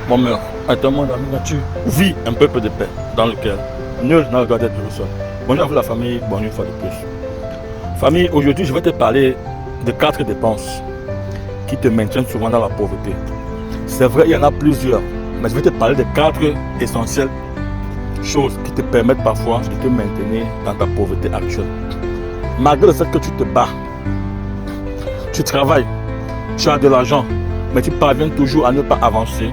mon meurt. Attends, mon ami, tu vis un peuple de paix dans lequel nul n'a regardé de sol. Bonjour à vous la famille, bonjour une fois de plus. Famille, aujourd'hui je vais te parler de 4 dépenses qui te maintiennent souvent dans la pauvreté. C'est vrai, il y en a plusieurs, mais je vais te parler de 4 essentielles choses qui te permettent parfois de te maintenir dans ta pauvreté actuelle. Malgré le fait que tu te bats, tu travailles, tu as de l'argent, mais tu parviens toujours à ne pas avancer.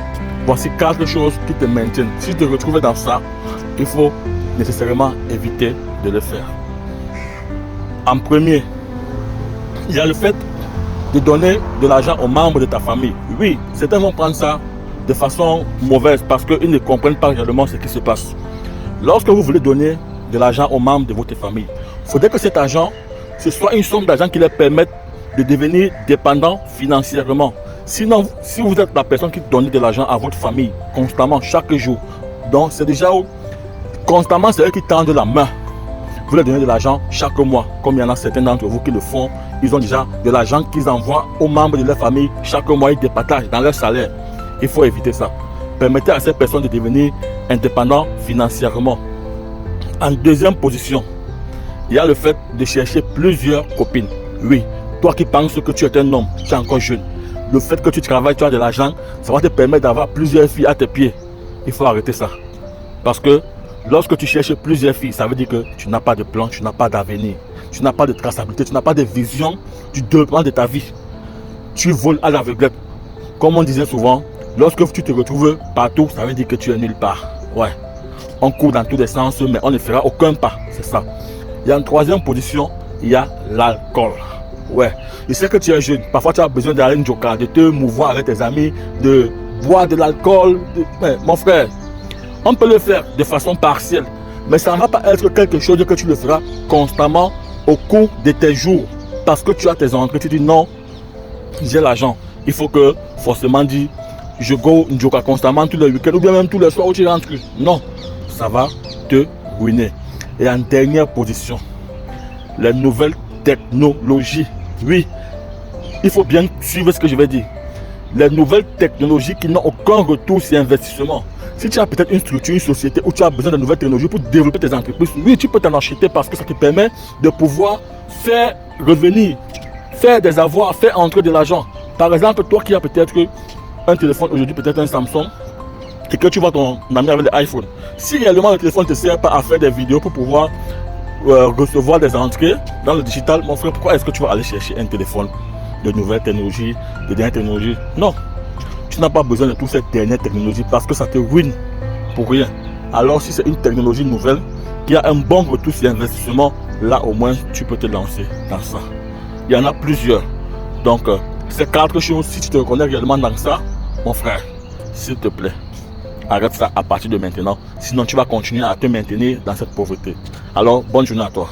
Voici 4 choses qui te maintiennent. Si tu te retrouves dans ça, il faut nécessairement éviter de le faire. En premier, il y a le fait de donner de l'argent aux membres de ta famille. Oui, certains vont prendre ça de façon mauvaise parce qu'ils ne comprennent pas réellement ce qui se passe. Lorsque vous voulez donner de l'argent aux membres de votre famille, il faudrait que cet argent, ce soit une somme d'argent qui leur permette de devenir dépendants financièrement. Sinon, si vous êtes la personne qui donne de l'argent à votre famille constamment, chaque jour, donc c'est déjà où constamment c'est eux qui tendent la main. Vous leur donnez de l'argent chaque mois, comme il y en a certains d'entre vous qui le font. Ils ont déjà de l'argent qu'ils envoient aux membres de leur famille. Chaque mois, ils départagent dans leur salaire. Il faut éviter ça. Permettez à ces personnes de devenir indépendants financièrement. En deuxième position, il y a le fait de chercher plusieurs copines. Oui, toi qui penses que tu es un homme, tu es encore jeune. Le fait que tu travailles, tu as de l'argent, ça va te permettre d'avoir plusieurs filles à tes pieds. Il faut arrêter ça. Parce que lorsque tu cherches plusieurs filles, ça veut dire que tu n'as pas de plan, tu n'as pas d'avenir, tu n'as pas de traçabilité, tu n'as pas de vision du développement de ta vie. Tu voles à l'aveuglette. Comme on disait souvent, lorsque tu te retrouves partout, ça veut dire que tu es nulle part. Ouais, on court dans tous les sens, mais on ne fera aucun pas. C'est ça. Il y a une troisième position, il y a l'alcool. Ouais, je sais que tu es jeune, parfois tu as besoin d'aller une joker, de te mouvoir avec tes amis, de boire de l'alcool. Mais mon frère, on peut le faire de façon partielle, mais ça ne va pas être quelque chose que tu le feras constamment au cours de tes jours. Parce que tu as tes entrées, tu dis non, j'ai l'argent. Il faut que forcément dire, je go une joker constamment tous les week-ends ou bien même tous les soirs où tu rentres. Non, ça va te ruiner. Et en dernière position, les nouvelles technologies. Oui, il faut bien suivre ce que je vais dire. Les nouvelles technologies qui n'ont aucun retour sur investissement. Si tu as peut-être une structure, une société où tu as besoin de nouvelles technologies pour développer tes entreprises, oui, tu peux t'en acheter parce que ça te permet de pouvoir faire revenir, faire des avoirs, faire entrer de l'argent. Par exemple, toi qui as peut-être un téléphone aujourd'hui, peut-être un Samsung, et que tu vois ton ami avec l'iPhone. Si réellement le téléphone ne te sert pas à faire des vidéos pour pouvoir recevoir des entrées dans le digital, mon frère, pourquoi est-ce que tu vas aller chercher un téléphone de nouvelles technologies, de dernières technologies? Non, tu n'as pas besoin de toutes ces dernières technologies parce que ça te ruine pour rien. Alors si c'est une technologie nouvelle qui a un bon retour sur investissement, là au moins tu peux te lancer dans ça. Il y en a plusieurs. Donc ces 4 choses, si tu te reconnais réellement dans ça, mon frère, s'il te plaît, arrête ça à partir de maintenant. Sinon tu vas continuer à te maintenir dans cette pauvreté. Alors bonne journée à toi.